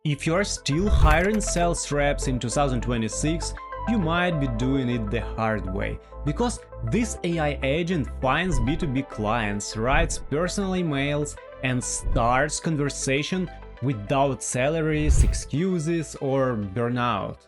If you're still hiring sales reps in 2026, you might be doing it the hard way, because this AI agent finds B2B clients, writes personal emails, and starts conversation without salaries, excuses, or burnout.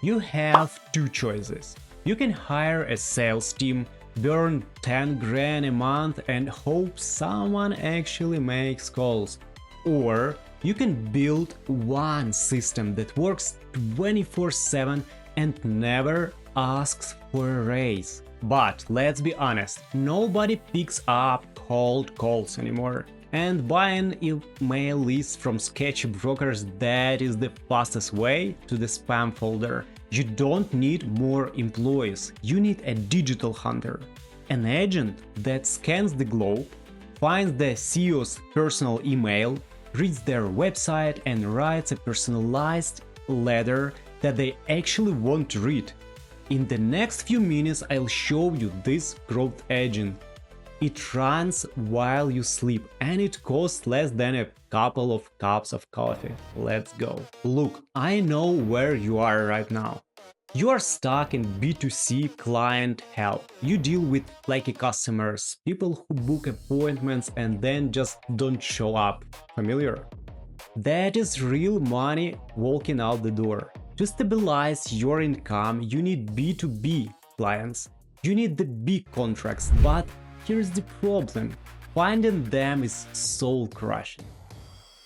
You have two choices. You can hire a sales team, burn 10 grand a month and hope someone actually makes calls. Or you can build one system that works 24/7 and never asks for a raise. But let's be honest, nobody picks up cold calls anymore. And buying email lists from sketchy brokers, that is the fastest way to the spam folder. You don't need more employees, you need a digital hunter. An agent that scans the globe, finds the CEO's personal email, reads their website and writes a personalized letter that they actually want to read. In the next few minutes I'll show you this growth agent. It runs while you sleep and it costs less than a couple of cups of coffee. Let's go. Look, I know where you are right now. You are stuck in B2C client help. You deal with flaky customers, people who book appointments and then just don't show up. Familiar? That is real money walking out the door. To stabilize your income, you need B2B clients. You need the big contracts, but here's the problem. Finding them is soul-crushing.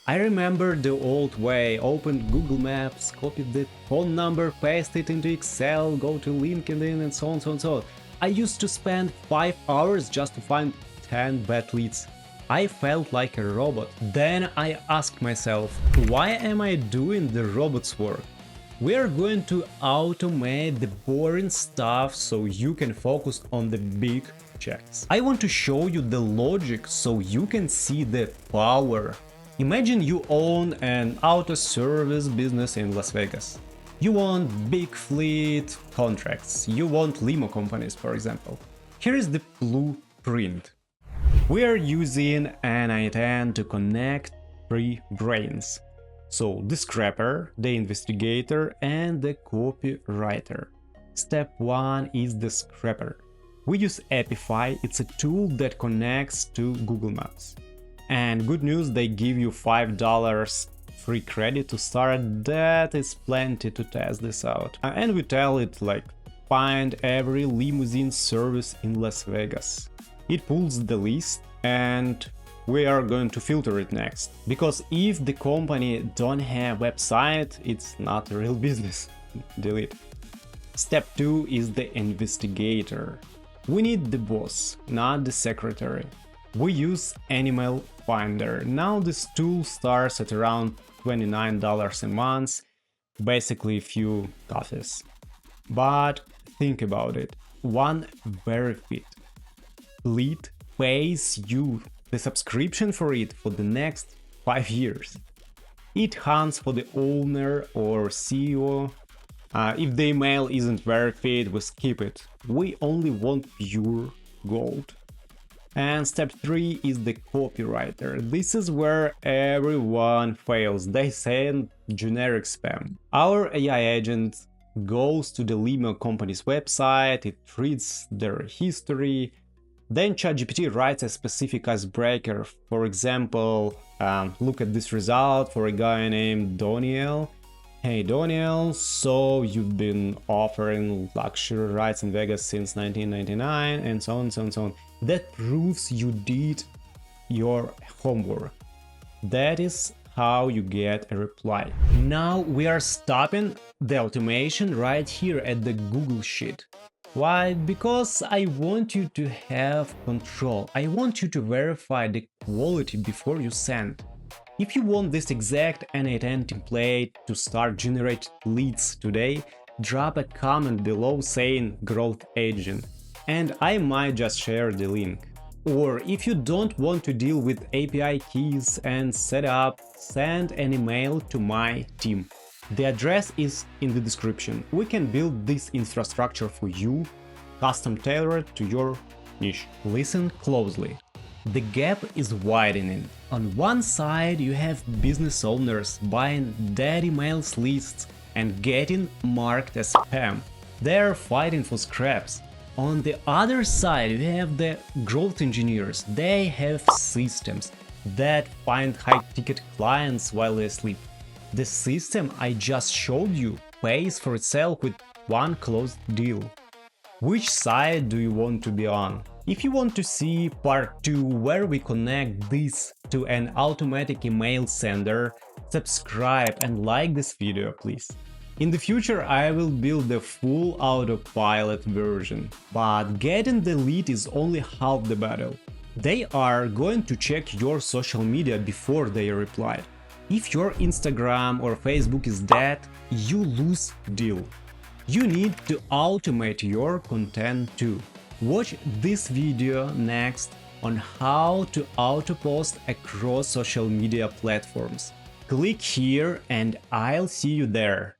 I remember the old way, opened Google Maps, copied the phone number, pasted it into Excel, go to LinkedIn and so on, so on, so on. I used to spend 5 hours just to find 10 bad leads. I felt like a robot. Then I asked myself, why am I doing the robot's work? We are going to automate the boring stuff so you can focus on the big checks. I want to show you the logic so you can see the power. Imagine you own an auto service business in Las Vegas. You want big fleet contracts. You want limo companies, for example. Here is the blueprint. We are using an I-10 to connect three brains. So the scrapper, the investigator, and the copywriter. Step 1 is the scrapper. We use Epify, it's a tool that connects to Google Maps. And good news, they give you $5 free credit to start. That is plenty to test this out. And we tell it like, find every limousine service in Las Vegas. It pulls the list and we are going to filter it next. Because if the company don't have website, it's not a real business. Delete. Step 2 is the investigator. We need the boss, not the secretary. We use Animal Finder. Now this tool starts at around $29 a month, basically a few coffees. But think about it, one verified lead pays you the subscription for it for the next 5 years. It hunts for the owner or CEO. If the email isn't verified, we skip it. We only want pure gold. And step 3 is the copywriter. This is where everyone fails. They send generic spam. Our AI agent goes to the limo company's website, it reads their history, then ChatGPT writes a specific icebreaker. For example, look at this result for a guy named Daniel. Hey Daniel, so you've been offering luxury rides in Vegas since 1999 and so on, so on, so on. That proves you did your homework. That is how you get a reply. Now we are stopping the automation right here at the Google Sheet. Why? Because I want you to have control. I want you to verify the quality before you send. If you want this exact N8N template to start generate leads today, drop a comment below saying growth agent, and I might just share the link. Or if you don't want to deal with API keys and setup, send an email to my team. The address is in the description. We can build this infrastructure for you, custom tailored to your niche. Listen closely. The gap is widening. On one side, you have business owners buying dead emails lists and getting marked as spam. They're fighting for scraps. On the other side, you have the growth engineers. They have systems that find high-ticket clients while they sleep. The system I just showed you pays for itself with one closed deal. Which side do you want to be on? If you want to see part 2 where we connect this to an automatic email sender, subscribe and like this video, please. In the future I will build the full autopilot version, but getting the lead is only half the battle. They are going to check your social media before they reply. If your Instagram or Facebook is dead, you lose deal. You need to automate your content too. Watch this video next on how to auto-post across social media platforms. Click here and I'll see you there.